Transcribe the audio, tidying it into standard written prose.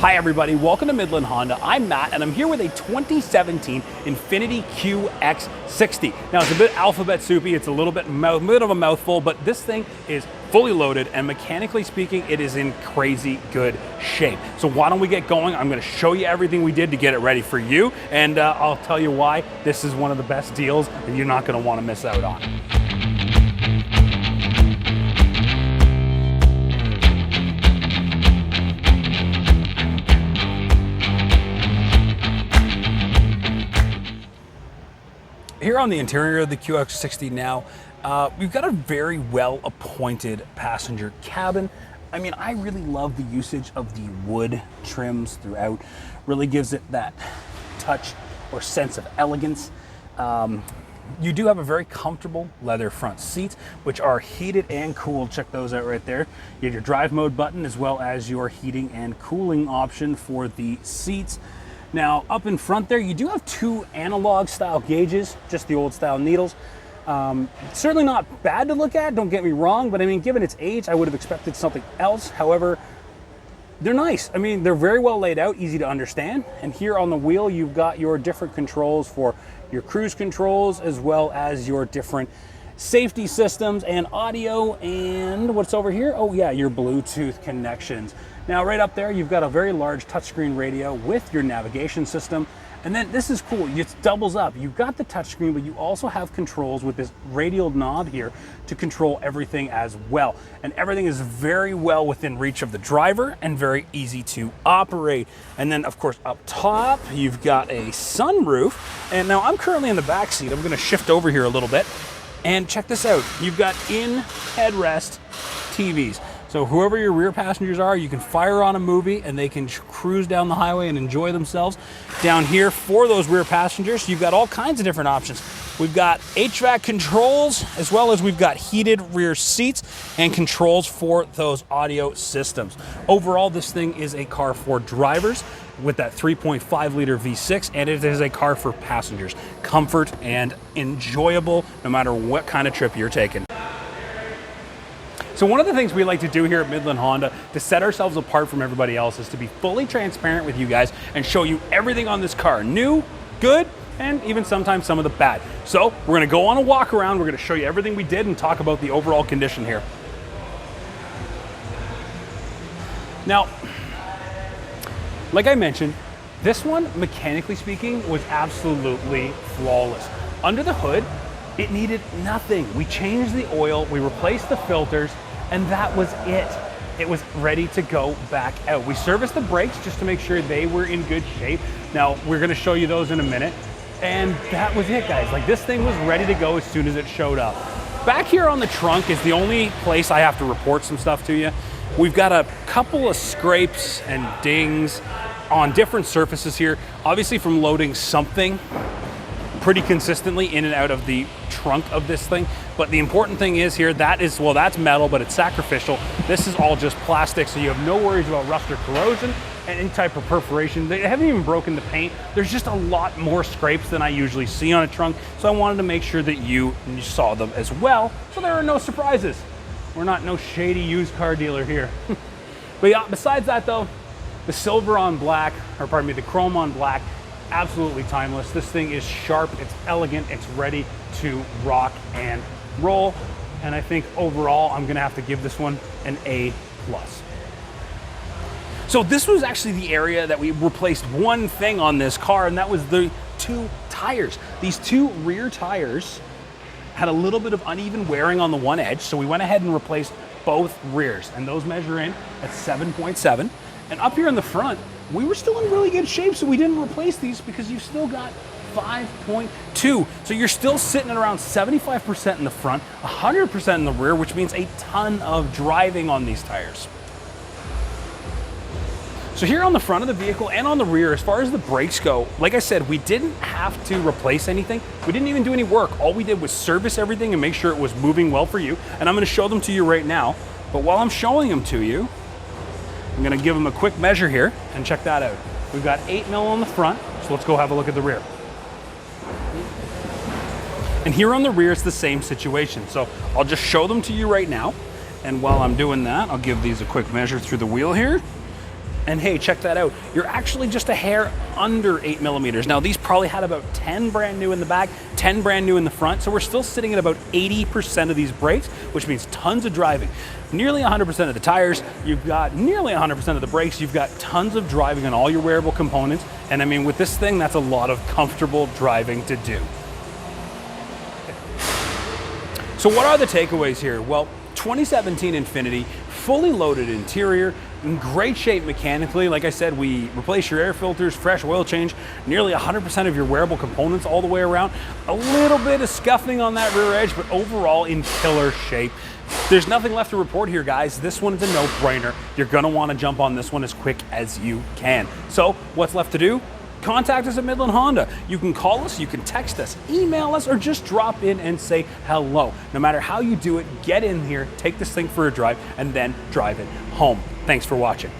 Hi everybody, welcome to Midland Honda. I'm Matt and I'm here with a 2017 INFINITI QX60. Now it's a bit alphabet soupy, it's a little bit of a mouthful, but this thing is fully loaded and mechanically speaking, it is in crazy good shape. So why don't we get going? I'm gonna show you everything we did to get it ready for you, and I'll tell you why this is one of the best deals that you're not gonna wanna miss out on. Here on the interior of the QX60 now, we've got a very well appointed passenger cabin. I mean, I really love the usage of the wood trims throughout. Really gives it that touch or sense of elegance. You do have a very comfortable leather front seats, which are heated and cooled. Check those out right there. You have your drive mode button as well as your heating and cooling option for the seats. Now, up in front there, you do have two analog style gauges, just the old style needles. Certainly not bad to look at, don't get me wrong, but I mean, given its age, I would have expected something else. However, they're nice. I mean, they're very well laid out, easy to understand. And here on the wheel, you've got your different controls for your cruise controls, as well as your different safety systems and audio, and what's over here? Oh yeah, your Bluetooth connections. Now right up there, you've got a very large touchscreen radio with your navigation system. And then this is cool, it doubles up. You've got the touchscreen, but you also have controls with this radial knob here to control everything as well. And everything is very well within reach of the driver and very easy to operate. And then of course up top, you've got a sunroof. And now I'm currently in the back seat. I'm gonna shift over here a little bit. And check this out, you've got in headrest TVs. So whoever your rear passengers are, you can fire on a movie and they can cruise down the highway and enjoy themselves. Down here for those rear passengers, you've got all kinds of different options. We've got HVAC controls, as well as we've got heated rear seats and controls for those audio systems. Overall, this thing is a car for drivers with that 3.5 liter V6, and it is a car for passengers. Comfort and enjoyable no matter what kind of trip you're taking. So one of the things we like to do here at Midland Honda to set ourselves apart from everybody else is to be fully transparent with you guys and show you everything on this car, new, good, and even sometimes some of the bad. So we're gonna go on a walk around, we're gonna show you everything we did and talk about the overall condition here. Now, like I mentioned, this one, mechanically speaking, was absolutely flawless. Under the hood, it needed nothing. We changed the oil, we replaced the filters, and that was it. It was ready to go back out. We serviced the brakes just to make sure they were in good shape. Now, we're gonna show you those in a minute. And that was it, guys. Like, this thing was ready to go as soon as it showed up. Back here on the trunk is the only place I have to report some stuff to you. We've got a couple of scrapes and dings on different surfaces here, obviously from loading something pretty consistently in and out of the trunk of this thing. But the important thing is here, that is, well, that's metal, but it's sacrificial. This is all just plastic, so you have no worries about rust or corrosion and any type of perforation. They haven't even broken the paint. There's just a lot more scrapes than I usually see on a trunk, so I wanted to make sure that you saw them as well, so there are no surprises. We're not no shady used car dealer here. But yeah, besides that though, the silver on black, or pardon me, the chrome on black, absolutely timeless. This thing is sharp, it's elegant, it's ready to rock and roll. And I think overall, I'm gonna have to give this one an A+. So this was actually the area that we replaced one thing on this car, and that was the two tires. These two rear tires had a little bit of uneven wearing on the one edge, so we went ahead and replaced both rears, and those measure in at 7.7. And up here in the front, we were still in really good shape, so we didn't replace these because you've still got 5.2. So you're still sitting at around 75% in the front, 100% in the rear, which means a ton of driving on these tires. So here on the front of the vehicle and on the rear, as far as the brakes go, like I said, we didn't have to replace anything. We didn't even do any work. All we did was service everything and make sure it was moving well for you. And I'm gonna show them to you right now. But while I'm showing them to you, I'm gonna give them a quick measure here and check that out. We've got 8 mil on the front, so let's go have a look at the rear. And here on the rear, it's the same situation. So I'll just show them to you right now. And while I'm doing that, I'll give these a quick measure through the wheel here. And hey, check that out. You're actually just a hair under 8 millimeters. Now, these probably had about 10 brand new in the back, 10 brand new in the front, so we're still sitting at about 80% of these brakes, which means tons of driving. Nearly 100% of the tires, you've got nearly 100% of the brakes, you've got tons of driving on all your wearable components, and I mean, with this thing, that's a lot of comfortable driving to do. So what are the takeaways here? Well, 2017 Infiniti, fully loaded interior, in great shape mechanically. Like I said, we replace your air filters, fresh oil change, nearly 100% of your wearable components all the way around. A little bit of scuffing on that rear edge, but overall in killer shape. There's nothing left to report here, guys. This one is a no-brainer. You're gonna wanna jump on this one as quick as you can. So what's left to do? Contact us at Midland Honda. You can call us, you can text us, email us, or just drop in and say hello. No matter how you do it, get in here, take this thing for a drive, and then drive it home. Thanks for watching.